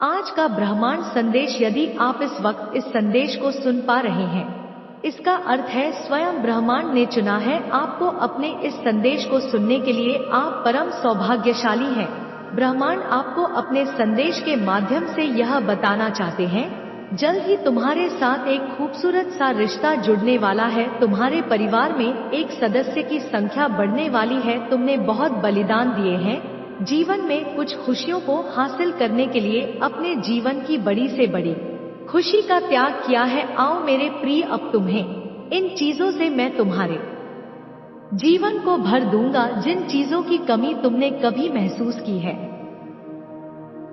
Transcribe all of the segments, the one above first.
आज का ब्रह्मांड संदेश, यदि आप इस वक्त इस संदेश को सुन पा रहे हैं, इसका अर्थ है स्वयं ब्रह्मांड ने चुना है आपको अपने इस संदेश को सुनने के लिए। आप परम सौभाग्यशाली हैं। ब्रह्मांड आपको अपने संदेश के माध्यम से यह बताना चाहते हैं, जल्द ही तुम्हारे साथ एक खूबसूरत सा रिश्ता जुड़ने वाला है। तुम्हारे परिवार में एक सदस्य की संख्या बढ़ने वाली है। तुमने बहुत बलिदान दिए हैं जीवन में कुछ खुशियों को हासिल करने के लिए, अपने जीवन की बड़ी से बड़ी खुशी का त्याग किया है। आओ मेरे प्रिय, अब तुम्हें इन चीजों से मैं तुम्हारे जीवन को भर दूंगा, जिन चीजों की कमी तुमने कभी महसूस की है।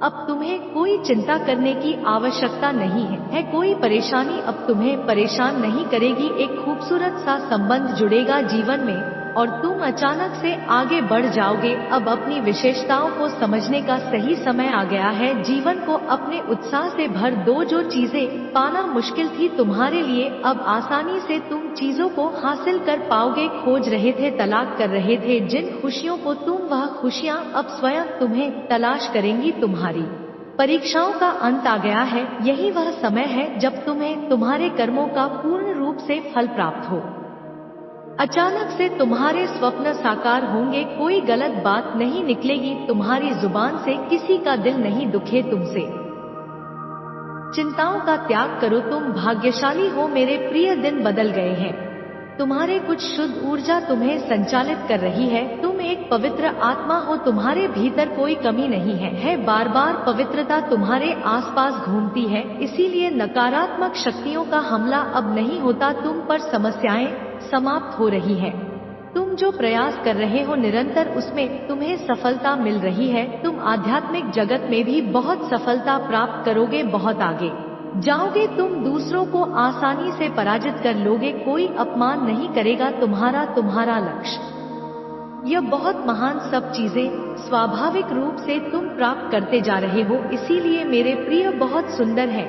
अब तुम्हें कोई चिंता करने की आवश्यकता नहीं है। कोई परेशानी अब तुम्हें परेशान नहीं करेगी। एक खूबसूरत सा संबंध जुड़ेगा जीवन में और तुम अचानक से आगे बढ़ जाओगे। अब अपनी विशेषताओं को समझने का सही समय आ गया है। जीवन को अपने उत्साह से भर दो। जो चीजें पाना मुश्किल थी तुम्हारे लिए, अब आसानी से तुम चीजों को हासिल कर पाओगे। खोज रहे थे, तलाश कर रहे थे जिन खुशियों को तुम, वह खुशियां अब स्वयं तुम्हें तलाश करेंगी। तुम्हारी परीक्षाओं का अंत आ गया है। यही वह समय है जब तुम्हें तुम्हारे कर्मों का पूर्ण रूप से फल प्राप्त हो। अचानक से तुम्हारे स्वप्न साकार होंगे। कोई गलत बात नहीं निकलेगी तुम्हारी जुबान से, किसी का दिल नहीं दुखे तुमसे। चिंताओं का त्याग करो, तुम भाग्यशाली हो मेरे प्रिय। दिन बदल गए हैं। तुम्हारे कुछ शुद्ध ऊर्जा तुम्हें संचालित कर रही है। तुम एक पवित्र आत्मा हो, तुम्हारे भीतर कोई कमी नहीं है। बार बार पवित्रता तुम्हारे आसपास घूमती है, इसीलिए नकारात्मक शक्तियों का हमला अब नहीं होता तुम पर। समस्याएं समाप्त हो रही है। तुम जो प्रयास कर रहे हो निरंतर, उसमें तुम्हें सफलता मिल रही है। तुम आध्यात्मिक जगत में भी बहुत सफलता प्राप्त करोगे, बहुत आगे जाओगे। तुम दूसरों को आसानी से पराजित कर लोगे, कोई अपमान नहीं करेगा तुम्हारा लक्ष्य। यह बहुत महान सब चीजें स्वाभाविक रूप से तुम प्राप्त करते जा रहे हो, इसीलिए मेरे प्रिय बहुत सुंदर है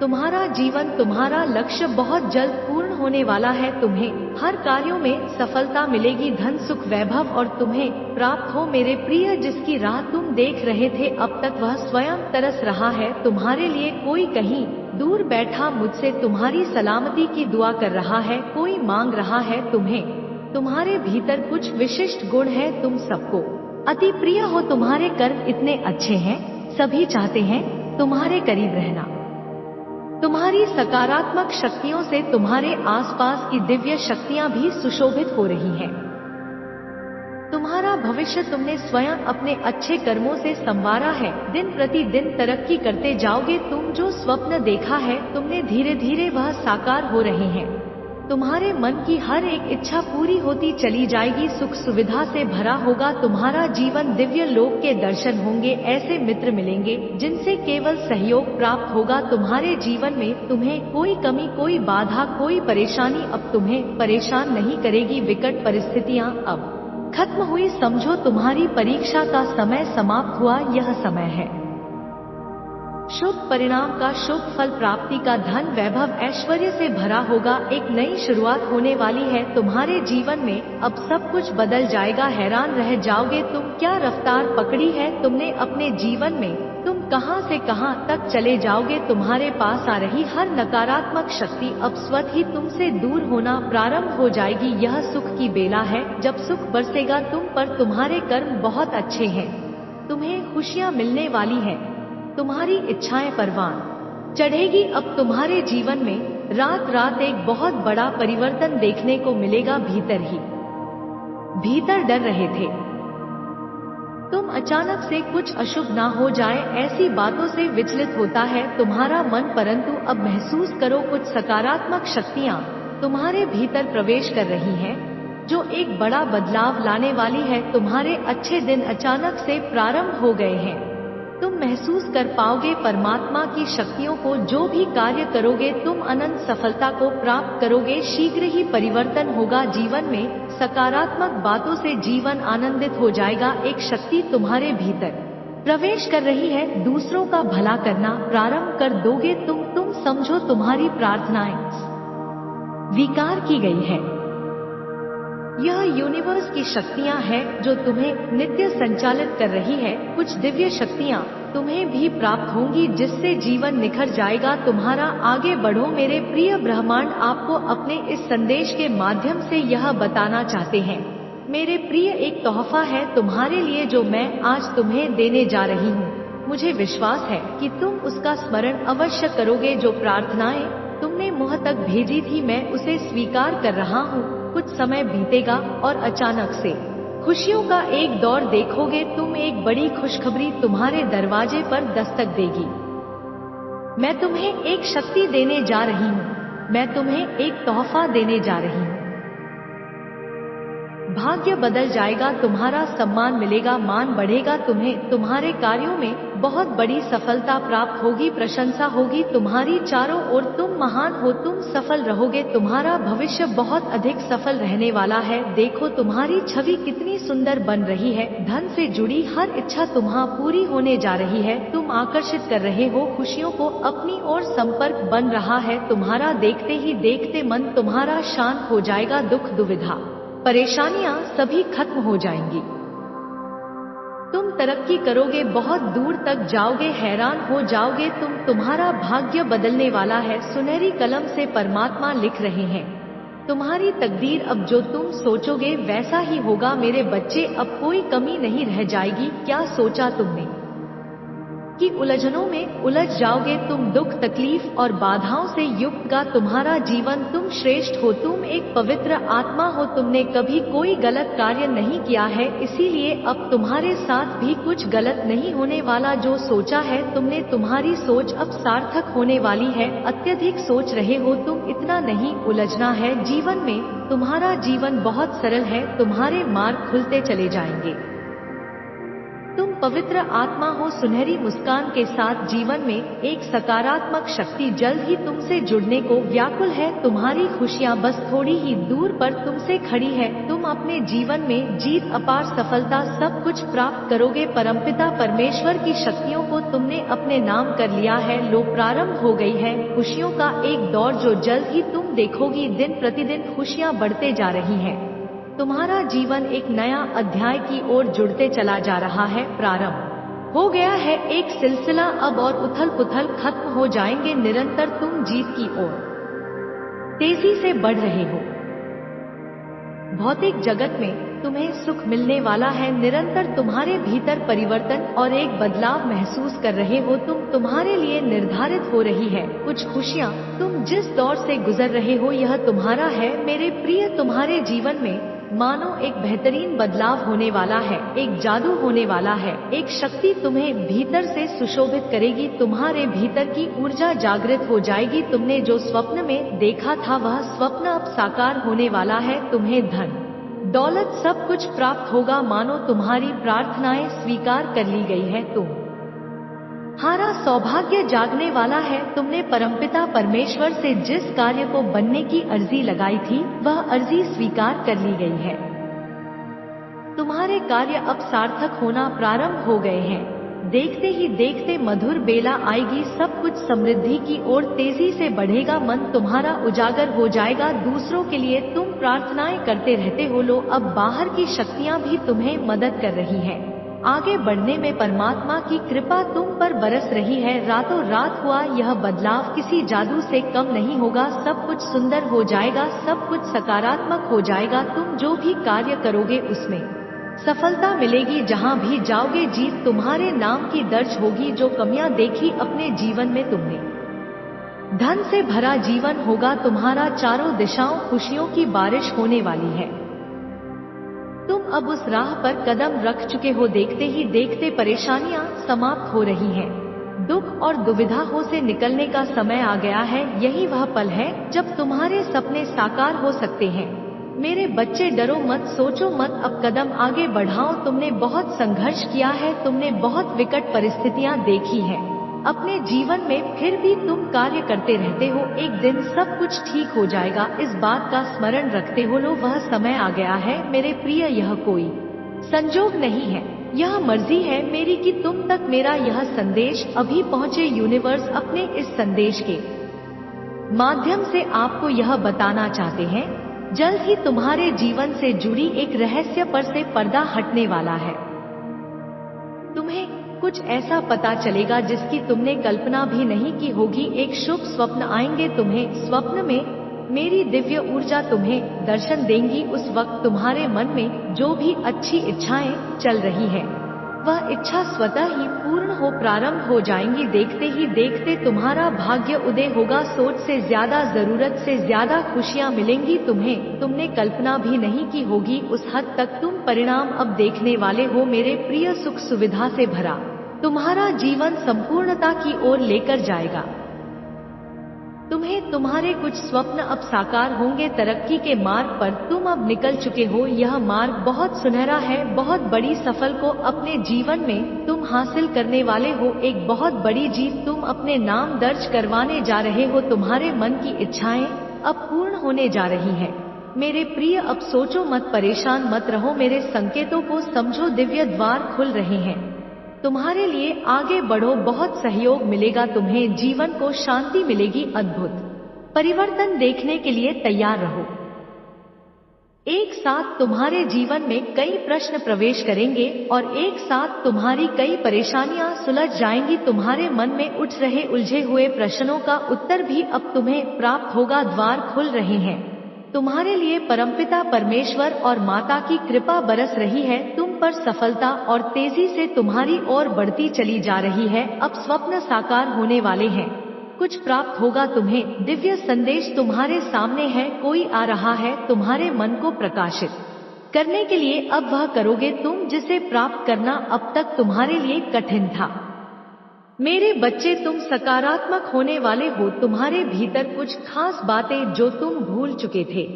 तुम्हारा जीवन। तुम्हारा लक्ष्य बहुत जल्द पूर्ण होने वाला है। तुम्हें हर कार्यों में सफलता मिलेगी, धन सुख वैभव और तुम्हें प्राप्त हो मेरे प्रिय। जिसकी राह तुम देख रहे थे अब तक, वह स्वयं तरस रहा है तुम्हारे लिए। कोई कहीं दूर बैठा मुझसे तुम्हारी सलामती की दुआ कर रहा है। कोई मांग रहा है तुम्हें। तुम्हारे भीतर कुछ विशिष्ट गुण है, तुम सबको अति प्रिय हो। तुम्हारे कर्म इतने अच्छे हैं, सभी चाहते हैं तुम्हारे करीब रहना। तुम्हारी सकारात्मक शक्तियों से तुम्हारे आसपास की दिव्य शक्तियां भी सुशोभित हो रही हैं। तुम्हारा भविष्य तुमने स्वयं अपने अच्छे कर्मों से संवारा है। दिन प्रतिदिन तरक्की करते जाओगे। तुम जो स्वप्न देखा है तुमने, धीरे धीरे वह साकार हो रहे हैं। तुम्हारे मन की हर एक इच्छा पूरी होती चली जाएगी। सुख सुविधा से भरा होगा तुम्हारा जीवन। दिव्य लोक के दर्शन होंगे। ऐसे मित्र मिलेंगे जिनसे केवल सहयोग प्राप्त होगा तुम्हारे जीवन में। तुम्हें कोई कमी, कोई बाधा, कोई परेशानी अब तुम्हें परेशान नहीं करेगी। विकट परिस्थितियां अब खत्म हुई, समझो तुम्हारी परीक्षा का समय समाप्त हुआ। यह समय है शुभ परिणाम का, शुभ फल प्राप्ति का। धन वैभव ऐश्वर्य से भरा होगा। एक नई शुरुआत होने वाली है तुम्हारे जीवन में। अब सब कुछ बदल जाएगा, हैरान रह जाओगे तुम। क्या रफ्तार पकड़ी है तुमने अपने जीवन में, तुम कहां से कहां तक चले जाओगे। तुम्हारे पास आ रही हर नकारात्मक शक्ति अब स्वतः ही तुमसे दूर होना प्रारंभ हो जाएगी। यह सुख की बेला है, जब सुख बरसेगा तुम पर। तुम्हारे कर्म बहुत अच्छे हैं, तुम्हें खुशियां मिलने वाली है। तुम्हारी इच्छाएं परवान चढ़ेगी। अब तुम्हारे जीवन में रात रात एक बहुत बड़ा परिवर्तन देखने को मिलेगा। भीतर डर रहे थे तुम, अचानक से कुछ अशुभ ना हो जाए, ऐसी बातों से विचलित होता है तुम्हारा मन। परंतु अब महसूस करो, कुछ सकारात्मक शक्तियां तुम्हारे भीतर प्रवेश कर रही हैं, जो एक बड़ा बदलाव लाने वाली है। तुम्हारे अच्छे दिन अचानक से प्रारंभ हो गए हैं। तुम महसूस कर पाओगे परमात्मा की शक्तियों को। जो भी कार्य करोगे तुम अनंत सफलता को प्राप्त करोगे। शीघ्र ही परिवर्तन होगा जीवन में। सकारात्मक बातों से जीवन आनंदित हो जाएगा। एक शक्ति तुम्हारे भीतर प्रवेश कर रही है, दूसरों का भला करना प्रारंभ कर दोगे तुम समझो तुम्हारी प्रार्थनाएं स्वीकार की गई है। यह यूनिवर्स की शक्तियां हैं जो तुम्हें नित्य संचालित कर रही है। कुछ दिव्य शक्तियां तुम्हें भी प्राप्त होंगी, जिससे जीवन निखर जाएगा तुम्हारा। आगे बढ़ो मेरे प्रिय ब्रह्मांड, आपको अपने इस संदेश के माध्यम से यह बताना चाहते हैं। मेरे प्रिय, एक तोहफा है तुम्हारे लिए जो मैं आज तुम्हें देने जा रही हूँ। मुझे विश्वास है कि तुम उसका स्मरण अवश्य करोगे। जो प्रार्थनाएं तुमने मुझ तक भेजी थी, मैं उसे स्वीकार कर रहा हूँ। कुछ समय बीतेगा और अचानक से खुशियों का एक दौर देखोगे तुम। एक बड़ी खुशखबरी तुम्हारे दरवाजे पर दस्तक देगी। मैं तुम्हें एक शक्ति देने जा रही हूँ। मैं तुम्हें एक तोहफा देने जा रही हूँ। भाग्य बदल जाएगा, तुम्हारा सम्मान मिलेगा, मान बढ़ेगा, तुम्हें तुम्हारे कार्यों में बहुत बड़ी सफलता प्राप्त होगी, प्रशंसा होगी तुम्हारी चारों ओर। तुम महान हो, तुम सफल रहोगे, तुम्हारा भविष्य बहुत अधिक सफल रहने वाला है। देखो तुम्हारी छवि कितनी सुंदर बन रही है। धन से जुड़ी हर इच्छा तुम्हारी पूरी होने जा रही है। तुम आकर्षित कर रहे हो खुशियों को अपनी ओर, संपर्क बन रहा है तुम्हारा। देखते ही देखते मन तुम्हारा शांत हो जाएगा। दुख, दुविधा, परेशानियां सभी खत्म हो जाएंगी। तुम तरक्की करोगे, बहुत दूर तक जाओगे, हैरान हो जाओगे तुम। तुम्हारा भाग्य बदलने वाला है। सुनहरी कलम से परमात्मा लिख रहे हैं तुम्हारी तकदीर। अब जो तुम सोचोगे वैसा ही होगा मेरे बच्चे। अब कोई कमी नहीं रह जाएगी। क्या सोचा तुमने कि उलझनों में उलझ जाओगे तुम? दुख, तकलीफ और बाधाओं से युक्त का तुम्हारा जीवन। तुम श्रेष्ठ हो, तुम एक पवित्र आत्मा हो, तुमने कभी कोई गलत कार्य नहीं किया है, इसीलिए अब तुम्हारे साथ भी कुछ गलत नहीं होने वाला। जो सोचा है तुमने, तुम्हारी सोच अब सार्थक होने वाली है। अत्यधिक सोच रहे हो तुम, इतना नहीं उलझना है जीवन में। तुम्हारा जीवन बहुत सरल है, तुम्हारे मार्ग खुलते चले जाएंगे। तुम पवित्र आत्मा हो, सुनहरी मुस्कान के साथ जीवन में एक सकारात्मक शक्ति जल्द ही तुमसे जुड़ने को व्याकुल है। तुम्हारी खुशियाँ बस थोड़ी ही दूर पर तुमसे खड़ी है। तुम अपने जीवन में जीत, अपार सफलता, सब कुछ प्राप्त करोगे। परमपिता परमेश्वर की शक्तियों को तुमने अपने नाम कर लिया है। लो, प्रारंभ हो गई है खुशियों का एक दौर, जो जल्द ही तुम देखोगी। दिन प्रतिदिन खुशियाँ बढ़ते जा रही हैं। तुम्हारा जीवन एक नया अध्याय की ओर जुड़ते चला जा रहा है। प्रारंभ हो गया है एक सिलसिला अब, और उथल पुथल खत्म हो जाएंगे। निरंतर तुम जीत की ओर तेजी से बढ़ रहे हो। भौतिक जगत में तुम्हें सुख मिलने वाला है। निरंतर तुम्हारे भीतर परिवर्तन और एक बदलाव महसूस कर रहे हो तुम। तुम्हारे लिए निर्धारित हो रही है कुछ खुशियाँ। तुम जिस दौर से गुजर रहे हो यह तुम्हारा है मेरे प्रिय। तुम्हारे जीवन में मानो एक बेहतरीन बदलाव होने वाला है, एक जादू होने वाला है। एक शक्ति तुम्हें भीतर से सुशोभित करेगी। तुम्हारे भीतर की ऊर्जा जागृत हो जाएगी। तुमने जो स्वप्न में देखा था वह स्वप्न अब साकार होने वाला है। तुम्हें धन, दौलत, सब कुछ प्राप्त होगा, मानो तुम्हारी प्रार्थनाएं स्वीकार कर ली गई है। तुम्हारा सौभाग्य जागने वाला है। तुमने परमपिता परमेश्वर से जिस कार्य को बनने की अर्जी लगाई थी वह अर्जी स्वीकार कर ली गई है। तुम्हारे कार्य अब सार्थक होना प्रारंभ हो गए हैं। देखते ही देखते मधुर बेला आएगी। सब कुछ समृद्धि की ओर तेजी से बढ़ेगा। मन तुम्हारा उजागर हो जाएगा। दूसरों के लिए तुम प्रार्थनाएं करते रहते हो। लो, अब बाहर की शक्तियां भी तुम्हें मदद कर रही हैं। आगे बढ़ने में परमात्मा की कृपा तुम पर बरस रही है। रातों रात हुआ यह बदलाव किसी जादू से कम नहीं होगा। सब कुछ सुंदर हो जाएगा, सब कुछ सकारात्मक हो जाएगा। तुम जो भी कार्य करोगे उसमें सफलता मिलेगी। जहां भी जाओगे जीत तुम्हारे नाम की दर्ज होगी। जो कमियां देखी अपने जीवन में तुमने, धन से भरा जीवन होगा तुम्हारा। चारों दिशाओं खुशियों की बारिश होने वाली है। तुम अब उस राह पर कदम रख चुके हो। देखते ही देखते परेशानियां समाप्त हो रही हैं। दुख और दुविधाओं से निकलने का समय आ गया है। यही वह पल है जब तुम्हारे सपने साकार हो सकते हैं। मेरे बच्चे, डरो मत, सोचो मत, अब कदम आगे बढ़ाओ। तुमने बहुत संघर्ष किया है, तुमने बहुत विकट परिस्थितियां देखी हैं अपने जीवन में, फिर भी तुम कार्य करते रहते हो। एक दिन सब कुछ ठीक हो जाएगा, इस बात का स्मरण रखते हो। लो, वह समय आ गया है मेरे प्रिय। यह कोई संजोग नहीं है, यह मर्जी है मेरी कि तुम तक मेरा यह संदेश अभी पहुँचे। यूनिवर्स अपने इस संदेश के माध्यम से आपको यह बताना चाहते हैं, जल्द ही तुम्हारे जीवन से जुड़ी एक रहस्य पर से पर्दा हटने वाला है। तुम्हें कुछ ऐसा पता चलेगा जिसकी तुमने कल्पना भी नहीं की होगी। एक शुभ स्वप्न आएंगे तुम्हें। स्वप्न में मेरी दिव्य ऊर्जा तुम्हें दर्शन देंगी। उस वक्त तुम्हारे मन में जो भी अच्छी इच्छाएं चल रही है वह इच्छा स्वतः ही पूर्ण हो प्रारंभ हो जाएंगी। देखते ही देखते तुम्हारा भाग्य उदय होगा। सोच से ज्यादा, जरूरत से ज्यादा खुशियां मिलेंगी तुम्हें। तुमने कल्पना भी नहीं की होगी उस हद तक तुम परिणाम अब देखने वाले हो मेरे प्रिय। सुख सुविधा से भरा तुम्हारा जीवन संपूर्णता की ओर लेकर जाएगा तुम्हें। तुम्हारे कुछ स्वप्न अब साकार होंगे। तरक्की के मार्ग पर तुम अब निकल चुके हो। यह मार्ग बहुत सुनहरा है। बहुत बड़ी सफल को अपने जीवन में तुम हासिल करने वाले हो। एक बहुत बड़ी जीत तुम अपने नाम दर्ज करवाने जा रहे हो। तुम्हारे मन की इच्छाएं अब पूर्ण होने जा रही है मेरे प्रिय। अब सोचो मत, परेशान मत रहो, मेरे संकेतों को समझो। दिव्य द्वार खुल रहे हैं तुम्हारे लिए। आगे बढ़ो, बहुत सहयोग मिलेगा तुम्हें। जीवन को शांति मिलेगी। अद्भुत परिवर्तन देखने के लिए तैयार रहो। एक साथ तुम्हारे जीवन में कई प्रश्न प्रवेश करेंगे और एक साथ तुम्हारी कई परेशानियां सुलझ जाएंगी। तुम्हारे मन में उठ रहे उलझे हुए प्रश्नों का उत्तर भी अब तुम्हें प्राप्त होगा। द्वार खुल रहे हैं तुम्हारे लिए। परमपिता परमेश्वर और माता की कृपा बरस रही है तुम पर। सफलता और तेजी से तुम्हारी ओर बढ़ती चली जा रही है। अब स्वप्न साकार होने वाले हैं। कुछ प्राप्त होगा तुम्हें। दिव्य संदेश तुम्हारे सामने है। कोई आ रहा है तुम्हारे मन को प्रकाशित करने के लिए। अब वह करोगे तुम जिसे प्राप्त करना अब तक तुम्हारे लिए कठिन था। मेरे बच्चे, तुम सकारात्मक होने वाले हो। तुम्हारे भीतर कुछ खास बातें जो तुम भूल चुके थे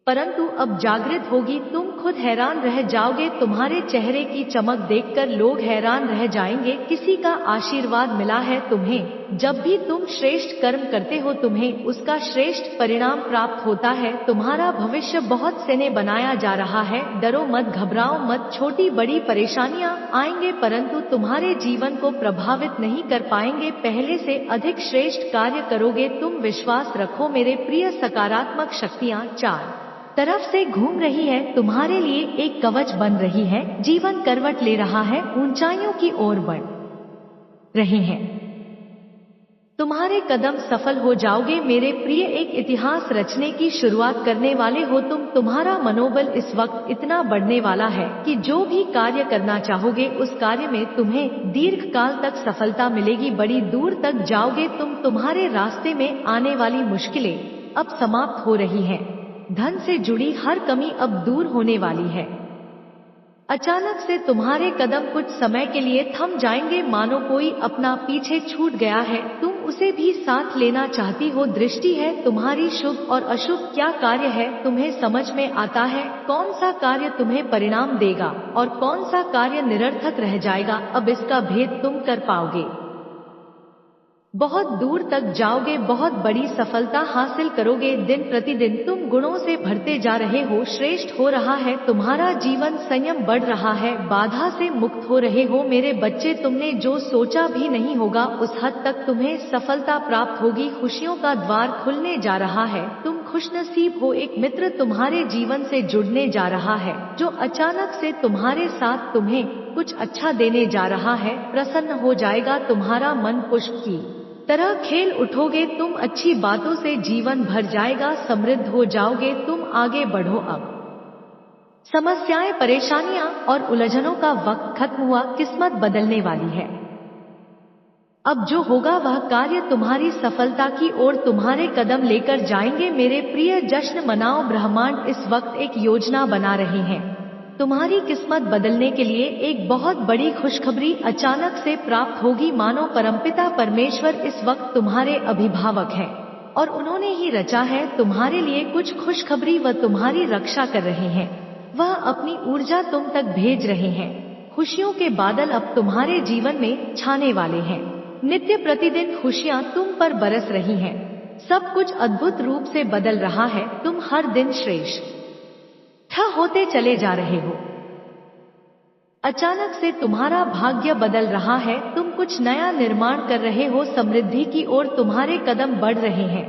परंतु अब जागृत होगी। तुम खुद हैरान रह जाओगे। तुम्हारे चेहरे की चमक देखकर लोग हैरान रह जाएंगे। किसी का आशीर्वाद मिला है तुम्हें। जब भी तुम श्रेष्ठ कर्म करते हो तुम्हें उसका श्रेष्ठ परिणाम प्राप्त होता है। तुम्हारा भविष्य बहुत सेने बनाया जा रहा है। डरो मत, घबराओ मत। छोटी बड़ी परेशानियां आएंगे परंतु तुम्हारे जीवन को प्रभावित नहीं कर पाएंगे। पहले से अधिक श्रेष्ठ कार्य करोगे तुम। विश्वास रखो मेरे प्रिय। सकारात्मक शक्तियां चार तरफ से घूम रही है तुम्हारे लिए। एक कवच बन रही है। जीवन करवट ले रहा है। ऊंचाइयों की ओर बढ़ रहे हैं तुम्हारे कदम। सफल हो जाओगे मेरे प्रिय। एक इतिहास रचने की शुरुआत करने वाले हो तुम। तुम्हारा मनोबल इस वक्त इतना बढ़ने वाला है कि जो भी कार्य करना चाहोगे उस कार्य में तुम्हें दीर्घ काल तक सफलता मिलेगी। बड़ी दूर तक जाओगे तुम। तुम्हारे रास्ते में आने वाली मुश्किलें अब समाप्त हो रही हैं। धन से जुड़ी हर कमी अब दूर होने वाली है। अचानक से तुम्हारे कदम कुछ समय के लिए थम जाएंगे मानो कोई अपना पीछे छूट गया है। तुम उसे भी साथ लेना चाहती हो। दृष्टि है तुम्हारी। शुभ और अशुभ क्या कार्य है तुम्हें समझ में आता है। कौन सा कार्य तुम्हें परिणाम देगा और कौन सा कार्य निरर्थक रह जाएगा। अब इसका भेद तुम कर पाओगे। बहुत दूर तक जाओगे। बहुत बड़ी सफलता हासिल करोगे। दिन प्रतिदिन तुम गुणों से भरते जा रहे हो। श्रेष्ठ हो रहा है तुम्हारा जीवन। संयम बढ़ रहा है। बाधा से मुक्त हो रहे हो मेरे बच्चे। तुमने जो सोचा भी नहीं होगा उस हद तक तुम्हें सफलता प्राप्त होगी। खुशियों का द्वार खुलने जा रहा है। तुम खुशनसीब हो। एक मित्र तुम्हारे जीवन से जुड़ने जा रहा है जो अचानक से तुम्हारे साथ तुम्हें कुछ अच्छा देने जा रहा है। प्रसन्न हो जाएगा तुम्हारा मन। पुष्प की तरह खेल उठोगे तुम। अच्छी बातों से जीवन भर जाएगा। समृद्ध हो जाओगे तुम। आगे बढ़ो। अब समस्याएं, परेशानियां और उलझनों का वक्त खत्म हुआ। किस्मत बदलने वाली है। अब जो होगा वह कार्य तुम्हारी सफलता की ओर तुम्हारे कदम लेकर जाएंगे मेरे प्रिय। जश्न मनाओ। ब्रह्मांड इस वक्त एक योजना बना रहे हैं तुम्हारी किस्मत बदलने के लिए। एक बहुत बड़ी खुशखबरी अचानक से प्राप्त होगी मानो परमपिता परमेश्वर इस वक्त तुम्हारे अभिभावक हैं और उन्होंने ही रचा है तुम्हारे लिए कुछ खुशखबरी। वह तुम्हारी रक्षा कर रहे हैं। वह अपनी ऊर्जा तुम तक भेज रहे हैं। खुशियों के बादल अब तुम्हारे जीवन में छाने वाले हैं। नित्य प्रतिदिन खुशियां तुम पर बरस रही हैं। सब कुछ अद्भुत रूप से बदल रहा है। तुम हर दिन श्रेष्ठ होते चले जा रहे हो। अचानक से तुम्हारा भाग्य बदल रहा है। तुम कुछ नया निर्माण कर रहे हो। समृद्धि की ओर तुम्हारे कदम बढ़ रहे हैं।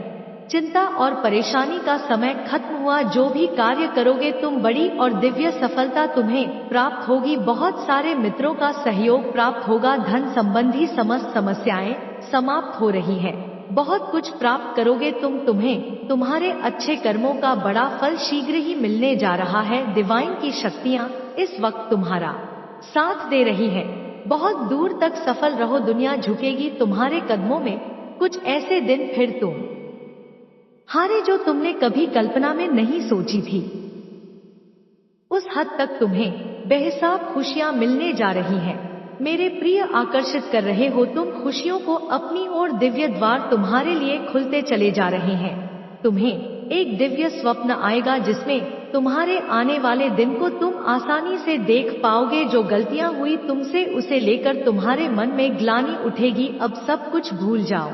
चिंता और परेशानी का समय खत्म हुआ। जो भी कार्य करोगे तुम बड़ी और दिव्य सफलता तुम्हें प्राप्त होगी। बहुत सारे मित्रों का सहयोग प्राप्त होगा। धन संबंधी समस्त समस्याएं समाप्त हो रही है। बहुत कुछ प्राप्त करोगे तुम्हें तुम्हारे अच्छे कर्मों का बड़ा फल शीघ्र ही मिलने जा रहा है। डिवाइन की शक्तियाँ इस वक्त तुम्हारा साथ दे रही है। बहुत दूर तक सफल रहो। दुनिया झुकेगी तुम्हारे कदमों में। कुछ ऐसे दिन फिर तुम हारे जो तुमने कभी कल्पना में नहीं सोची थी। उस हद तक तुम्हें बेहिसाब खुशियां मिलने जा रही हैं। मेरे प्रिय, आकर्षित कर रहे हो तुम खुशियों को अपनी ओर। दिव्य द्वार तुम्हारे लिए खुलते चले जा रहे हैं। तुम्हें एक दिव्य स्वप्न आएगा जिसमें तुम्हारे आने वाले दिन को तुम आसानी से देख पाओगे। जो गलतियां हुई तुमसे उसे लेकर तुम्हारे मन में ग्लानि उठेगी। अब सब कुछ भूल जाओ।